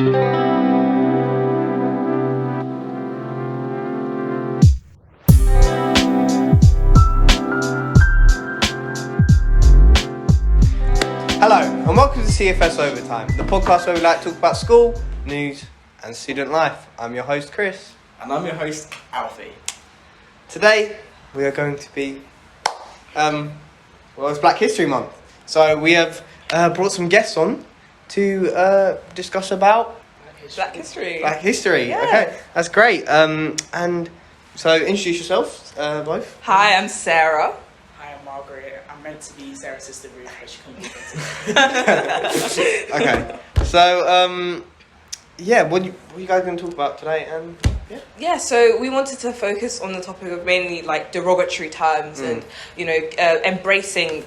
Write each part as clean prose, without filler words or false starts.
Hello, and welcome to CFS Overtime, the podcast where we like to talk about school, news, and student life. I'm your host, Chris. And I'm your host, Alfie. Today, we are going to be, it's Black History Month. So we have brought some guests on to discuss about Black history. Black history. Yeah. Okay, that's great. And so introduce yourselves, both. Hi, I'm Sarah. Hi, I'm Margaret. I'm meant to be Sarah's sister Ruth, but she couldn't get it. Okay, so what are you guys going to talk about today? And Yeah, so we wanted to focus on the topic of mainly like derogatory terms and, embracing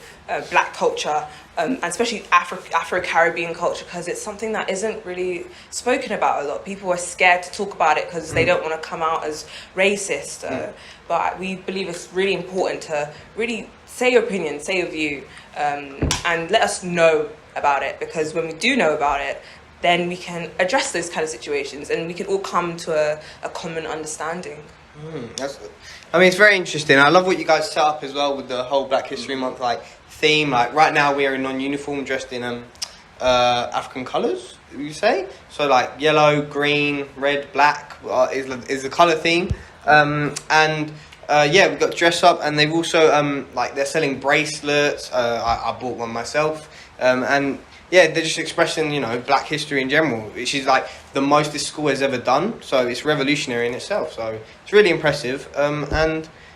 Black culture, and especially Afro-Caribbean culture, because it's something that isn't really spoken about a lot. People are scared to talk about it because they don't want to come out as racist. But we believe it's really important to really say your opinion, say your view, and let us know about it, because when we do know about it, then we can address those kind of situations and we can all come to a common understanding. It's very interesting. I love what you guys set up as well with the whole Black History Month theme. Like right now we are in non-uniform, dressed in African colours, you say? So like yellow, green, red, black is the colour theme. We've got to dress up, and they've also they're selling bracelets. I bought one myself. They're just expressing, Black history in general, which is like the most this school has ever done. So it's revolutionary in itself. So it's really impressive. Do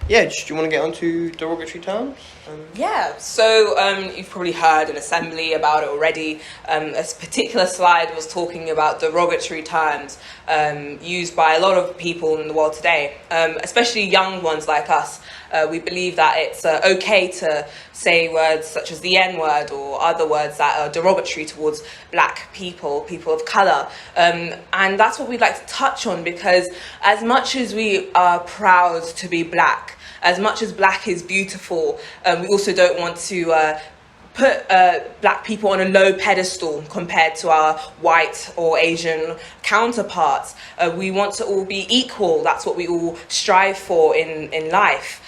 you want to get on to derogatory terms? You've probably heard an assembly about it already. A particular slide was talking about derogatory terms used by a lot of people in the world today, especially young ones like us. We believe that it's okay to say words such as the N-word or other words that are derogatory towards Black people, people of colour. And that's what we'd like to touch on, because as much as we are proud to be Black, as much as Black is beautiful, we also don't want to put Black people on a low pedestal compared to our white or Asian counterparts. We want to all be equal. That's what we all strive for in life.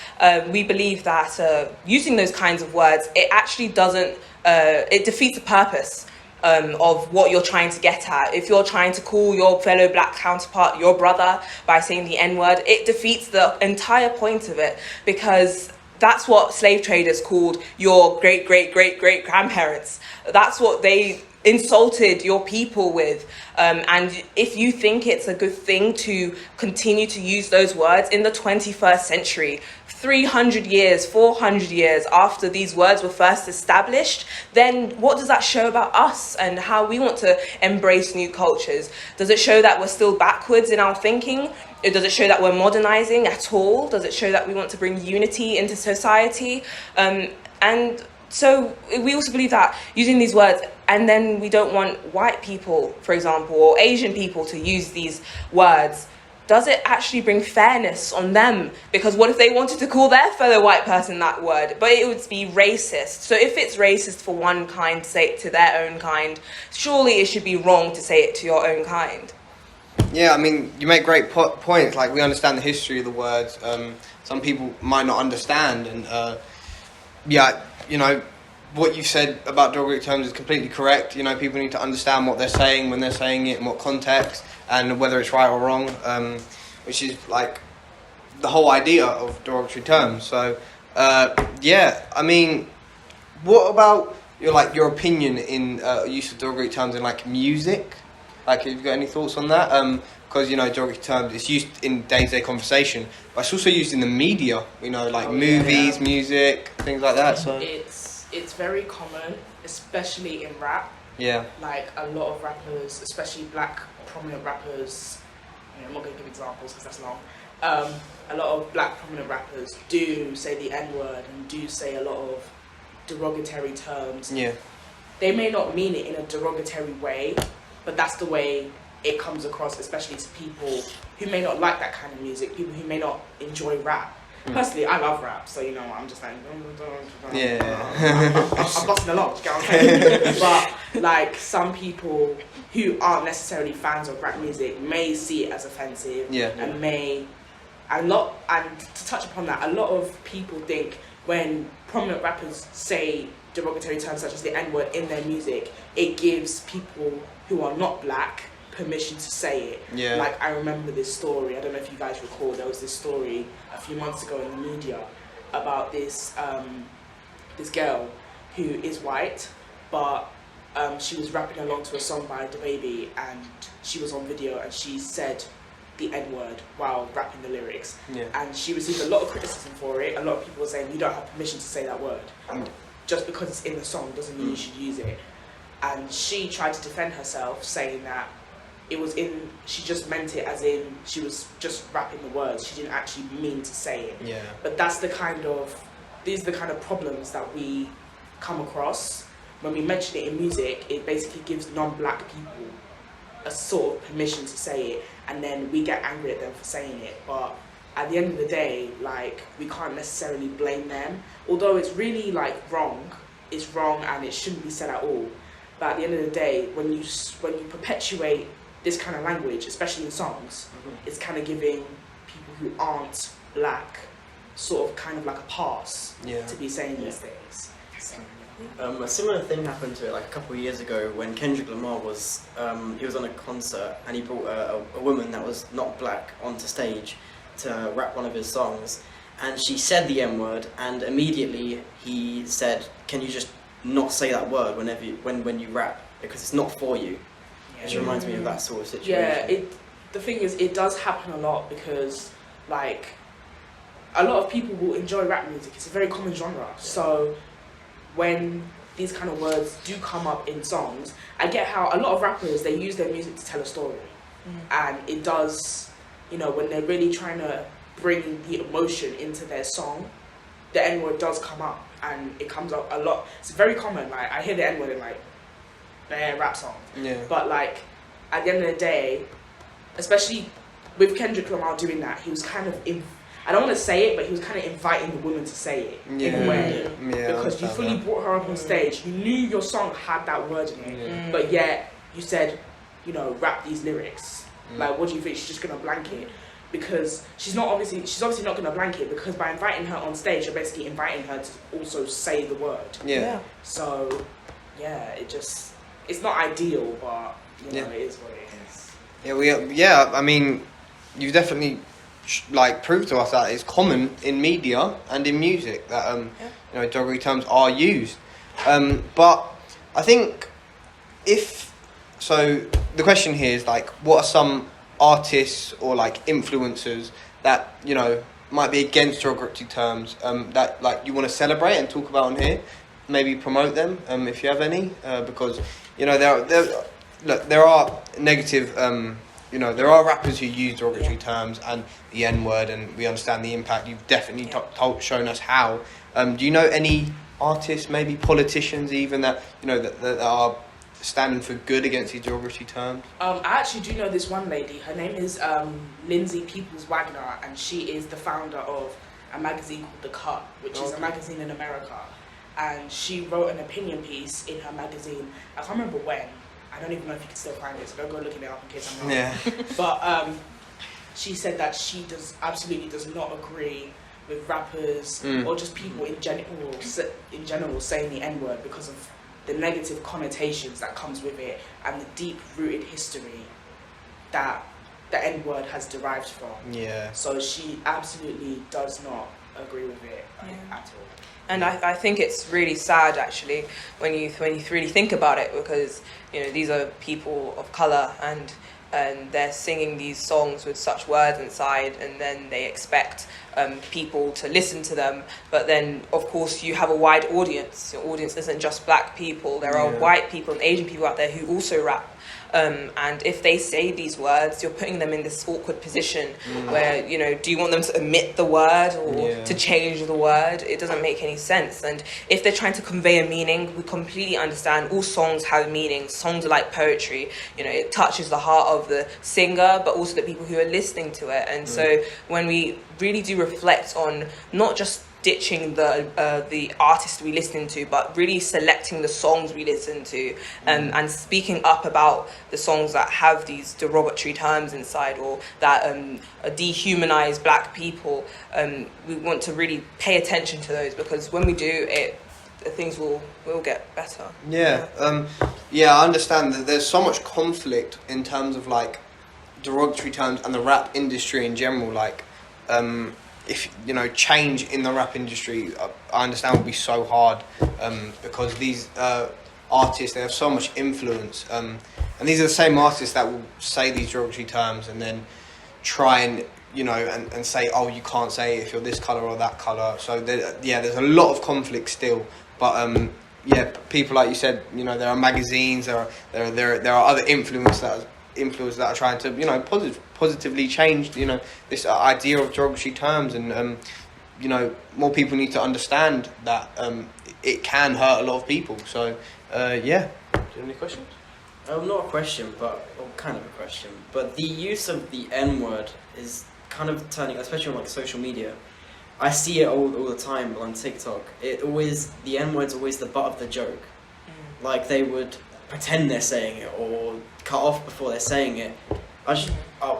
We believe that using those kinds of words, it actually doesn't, it defeats the purpose of what you're trying to get at. If you're trying to call your fellow Black counterpart your brother by saying the N-word, it defeats the entire point of it, because that's what slave traders called your great-great-great-great-grandparents. That's what they insulted your people with. And if you think it's a good thing to continue to use those words in the 21st century, 300 years, 400 years after these words were first established, then what does that show about us and how we want to embrace new cultures? Does it show that we're still backwards in our thinking? Does it show that we're modernizing at all? Does it show that we want to bring unity into society? And so we also believe that using these words, and then we don't want white people, for example, or Asian people to use these words, does it actually bring fairness on them? Because what if they wanted to call their fellow white person that word? But it would be racist. So if it's racist for one kind to say it to their own kind, surely it should be wrong to say it to your own kind. Yeah, you make great points. Like, we understand the history of the words. Some people might not understand. And, what you've said about derogatory terms is completely correct. People need to understand what they're saying when they're saying it, in what context, and whether it's right or wrong, which is like the whole idea of derogatory terms. So, what about your opinion in use of derogatory terms in music? Have you got any thoughts on that? Because derogatory terms, it's used in day-to-day conversation, but it's also used in the media. Movies, music, things like that. So it's very common, especially in rap. Yeah. Like a lot of rappers, especially Black prominent rappers. I'm not going to give examples because that's long. A lot of Black prominent rappers do say the N-word and do say a lot of derogatory terms. Yeah. They may not mean it in a derogatory way, but that's the way it comes across, especially to people who may not like that kind of music, people who may not enjoy rap. Personally, I love rap, so you know, I'm just like, Yeah. I'm busting along. Do you get what I'm saying? But like some people who aren't necessarily fans of rap music may see it as offensive, and to touch upon that, a lot of people think when prominent rappers say derogatory terms such as the N-word in their music, it gives people who are not black permission to say it. Yeah. Like I remember this story, I don't know if you guys recall, there was this story a few months ago in the media about this this girl who is white, but she was rapping along to a song by DaBaby, and she was on video and she said the N-word while rapping the lyrics. Yeah. And she received a lot of criticism for it. A lot of people were saying you don't have permission to say that word. Just because it's in the song doesn't mean you should use it. And she tried to defend herself, saying that she just meant it as in she was just rapping the words. She didn't actually mean to say it. Yeah. But these are the kind of problems that we come across. When we mention it in music, it basically gives non-black people a sort of permission to say it, and then we get angry at them for saying it. But at the end of the day, like, we can't necessarily blame them. Although it's really like wrong, it's wrong and it shouldn't be said at all. But at the end of the day, when you perpetuate this kind of language, especially in songs, it's kind of giving people who aren't black sort of kind of like a pass to be saying these things. So, a similar thing happened to it like a couple of years ago when Kendrick Lamar was he was on a concert and he brought a woman that was not black onto stage to rap one of his songs, and she said the N-word, and immediately he said, "Can you just not say that word when you rap, because it's not for you." Which reminds me of that sort of situation. Yeah, the thing is, it does happen a lot because, like, a lot of people will enjoy rap music. It's a very common genre. Yeah. So when these kind of words do come up in songs, I get how a lot of rappers, they use their music to tell a story. And it does, you know, when they're really trying to bring the emotion into their song, the N-word does come up, and it comes up a lot. It's very common. Like, I hear the N-word in like their rap song. Yeah. But like, at the end of the day, especially with Kendrick Lamar doing that, he was kind of I don't want to say it, but he was kind of inviting the woman to say it in a way. Yeah, because you fully brought her up on stage. You knew your song had that word in it, but yet you said, you know, rap these lyrics. Like, what do you think? She's just gonna blank it? Because she's obviously not gonna blank it, because by inviting her on stage, you're basically inviting her to also say the word. Yeah. So, yeah, it's not ideal, but you know, it is what it is. I mean, you've definitely proved to us that it's common in media and in music that you know, derogatory terms are used. But I think the question here is like, what are some artists or like influencers that, you know, might be against derogatory terms that like you want to celebrate and talk about on here? Maybe promote them if you have any, because you know there are negative. You know, there are rappers who use derogatory terms and the N-word, and we understand the impact. You've definitely shown us how. Do you know any artists, maybe politicians even, that you know that are standing for good against these derogatory terms? I actually do know this one lady. Her name is Lindsay Peoples Wagner, and she is the founder of a magazine called The Cut, which is a magazine in America. And she wrote an opinion piece in her magazine. I can't remember when. I don't even know if you can still find it, so don't go looking it up in case I'm wrong. Yeah. But she said that she absolutely does not agree with rappers or just people in general saying the N-word because of the negative connotations that comes with it and the deep-rooted history that the N-word has derived from. Yeah. So she absolutely does not agree with it at all. And I think it's really sad, actually, when you really think about it, because you know, these are people of colour and they're singing these songs with such words inside, and then they expect people to listen to them. But then, of course, you have a wide audience. Your audience isn't just black people. There are white people and Asian people out there who also rap. And if they say these words, you're putting them in this awkward position where, you know, do you want them to omit the word or to change the word? It doesn't make any sense. And if they're trying to convey a meaning, we completely understand. All songs have meaning. Songs are like poetry. You know, it touches the heart of the singer, but also the people who are listening to it. And so when we really do reflect on not just ditching the artist we listen to, but really selecting the songs we listen to, and speaking up about the songs that have these derogatory terms inside or that dehumanize black people. We want to really pay attention to those, because when we do it, things will get better. I understand that there's so much conflict in terms of like derogatory terms and the rap industry in general. Like if you know, change in the rap industry, I understand would be so hard, because these artists, they have so much influence, and these are the same artists that will say these derogatory terms and then try and, you know, and say, oh, you can't say it if you're this colour or that colour. So there's a lot of conflict still, but people, like you said, you know, there are magazines, there are other influences that are trying to, you know, positively change, you know, this idea of derogatory terms, and you know, more people need to understand that it can hurt a lot of people. So do you have any questions? Not a question, but kind of a question. But the use of the N-word is kind of turning, especially on like social media. I see it all the time on TikTok. The N-word's always the butt of the joke. Like they would pretend they're saying it or cut off before they're saying it.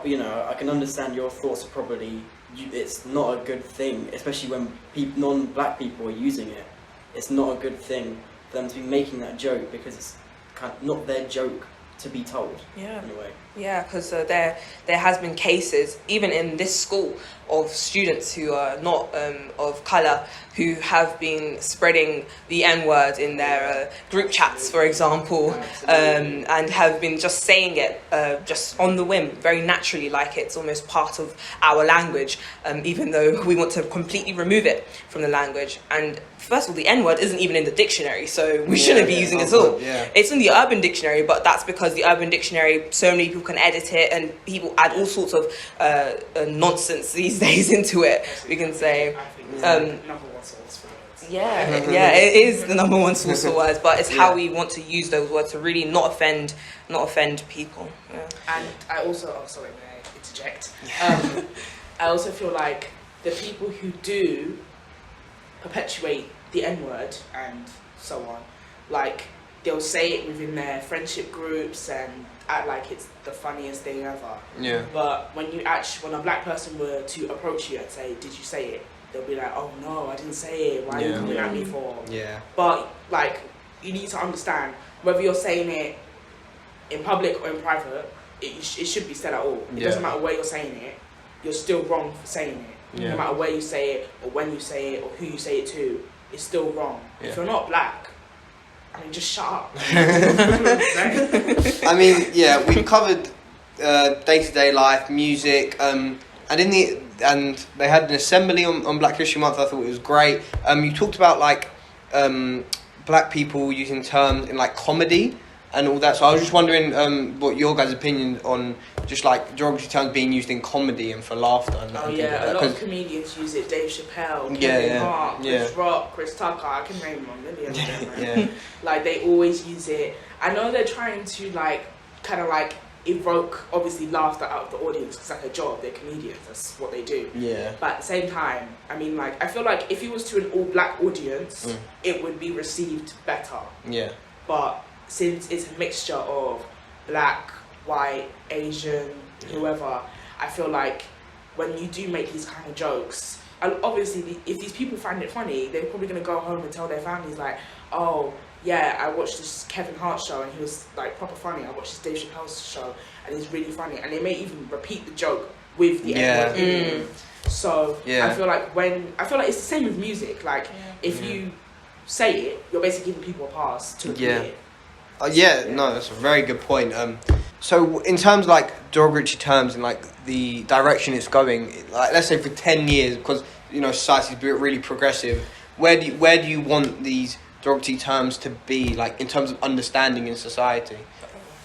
You know, I can understand your thoughts are probably, it's not a good thing, especially when non-black people are using it. It's not a good thing for them to be making that joke, because it's kind of not their joke to be told. Yeah. Anyway. Yeah, because there has been cases, even in this school, of students who are not of colour who have been spreading the N-word in their group chats, for example, and have been just saying it just on the whim, very naturally, like it's almost part of our language, even though we want to completely remove it from the language. And first of all, the N-word isn't even in the dictionary, so we shouldn't be using it at all. Yeah. It's in the Urban Dictionary, but that's because the Urban Dictionary, so many people can edit it, and people add all sorts of nonsense these days into it, we can say. Number one source for words. Yeah, it is the number one source for words, but it's how we want to use those words to really not offend people. Yeah. And I also, may I interject? I also feel like the people who do perpetuate the N-word and so on, like they'll say it within their friendship groups and act like it's the funniest thing ever. Yeah. But when a black person were to approach you and say, "Did you say it?" they'll be like, "Oh no, I didn't say it. Why are you coming at me for?" Yeah. But like, you need to understand, whether you're saying it in public or in private, it should be said at all. It doesn't matter where you're saying it. You're still wrong for saying it. Yeah. No matter where you say it or when you say it or who you say it to, it's still wrong. Yeah. If you're not black, I mean, just shut up. I mean, yeah, we covered day-to-day life, music, and they had an assembly on Black History Month. I thought it was great. You talked about like black people using terms in like comedy and all that. So I was just wondering what your guys' opinion on just like derogatory terms being used in comedy and for laughter. And Oh and yeah, things like a that. lot of comedians use it. Dave Chappelle, Yeah, Kevin yeah, Hart, yeah. Chris Rock, Chris Tucker. I can name a million of them. Man. Yeah. Like they always use it. I know they're trying to like kind of like evoke obviously laughter out of the audience. It's like a job. They're comedians. That's what they do. Yeah. But at the same time, I mean, like I feel like if it was to an all black audience, it would be received better. Yeah. But since it's a mixture of black, white, Asian, whoever, I feel like when you do make these kind of jokes, and obviously if these people find it funny, they're probably going to go home and tell their families like, oh yeah, I watched this Kevin Hart show and he was like proper funny. I watched this Dave Chappelle's show and he's really funny. And they may even repeat the joke with the N-word in it. So I feel like it's the same with music. Like if you say it, you're basically giving people a pass to repeat it. No, that's a very good point. So in terms of like derogatory terms and like the direction it's going, like let's say for 10 years, because you know society's really progressive, where do you want these derogatory terms to be, like in terms of understanding in society?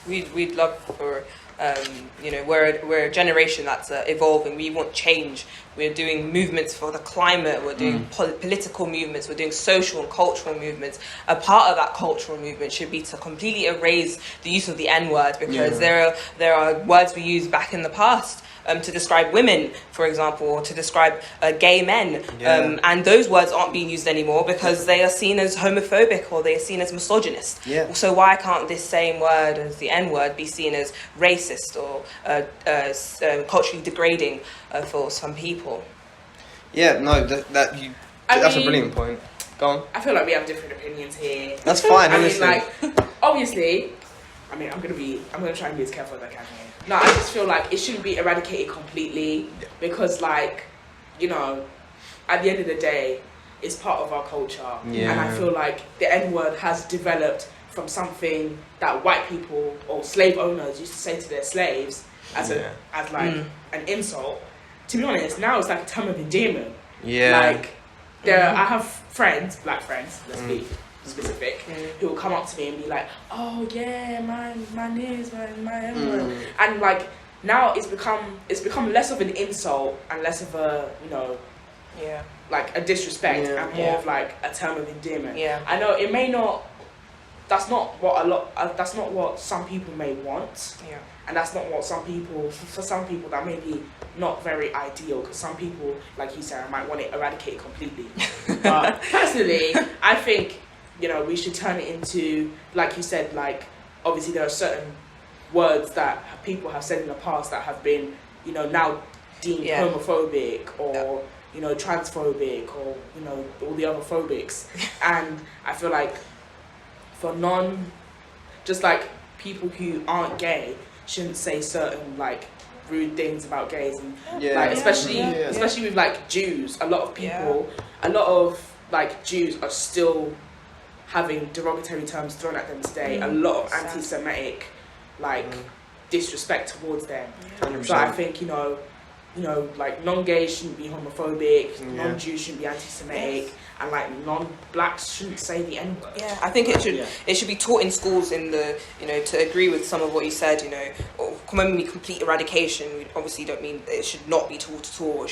We'd love for, we're a generation that's evolving. We want change. We're doing movements for the climate. We're doing political movements. We're doing social and cultural movements. A part of that cultural movement should be to completely erase the use of the N-word, because there are words we used back in the past to describe women, for example, or to describe gay men. And those words aren't being used anymore because they are seen as homophobic or they are seen as misogynist. So why can't this same word as the N-word be seen as racist or culturally degrading for some people? That's a brilliant point. Go on. I feel like we have different opinions here. That's fine, honestly. Obviously, I'm gonna try and be as careful as I can here. No, I just feel like it shouldn't be eradicated completely because, at the end of the day, it's part of our culture. And I feel like the N-word has developed from something that white people or slave owners used to say to their slaves as an insult. To be honest, now it's like a term of endearment. I have friends, black friends, let's be specific, who will come up to me and be like, "Oh yeah, my name's my N-word," and now it's become less of an insult and less of a a disrespect and more of a term of endearment. I know it may not. That's not what some people may want. And that's not what for some people that may be not very ideal, because some people, like you said, might want it eradicated completely. But personally, I think we should turn it into, like you said, obviously there are certain words that people have said in the past that have been now deemed homophobic or transphobic or all the other phobics. And I feel like for people who aren't gay shouldn't say certain rude things about gays, and especially with Jews. A lot of Jews are still having derogatory terms thrown at them today. A lot of anti-Semitic disrespect towards them. 100%. So I think non-gays shouldn't be homophobic, non-Jews shouldn't be anti-Semitic, and non-blacks shouldn't say the N-word. I think it should be taught in schools in the to agree with some of what you said. When we complete eradication, we obviously don't mean that it should not be taught at all.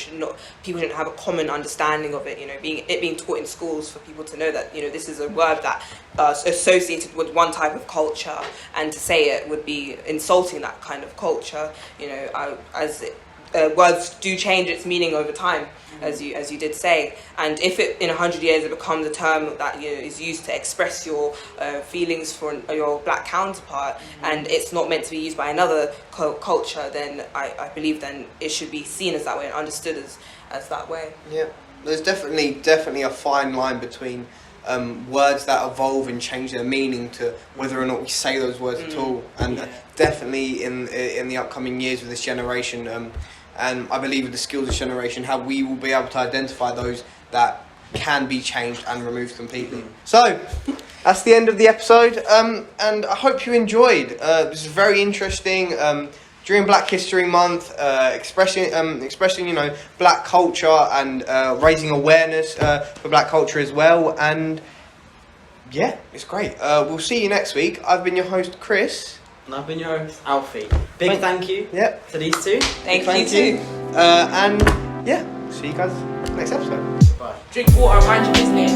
People shouldn't have a common understanding of it. Being taught in schools for people to know that this is a word that associated with one type of culture, and to say it would be insulting that kind of culture. Words do change its meaning over time, as you did say, and if in 100 years it becomes a term that is used to express your feelings for your black counterpart, and it's not meant to be used by another culture, then I believe then it should be seen as that way and understood as that way. There's definitely a fine line between words that evolve and change their meaning to whether or not we say those words at all, and definitely in the upcoming years with this generation, and I believe with the skills of this generation, how we will be able to identify those that can be changed and removed completely. So that's the end of the episode, and I hope you enjoyed. This is very interesting. During Black History Month, expressing black culture and raising awareness for black culture as well. And it's great. We'll see you next week. I've been your host, Chris. And I've been your host, Alfie. Big thank you to these two. Thank you too. And see you guys next episode. Bye. Drink water, mind your business.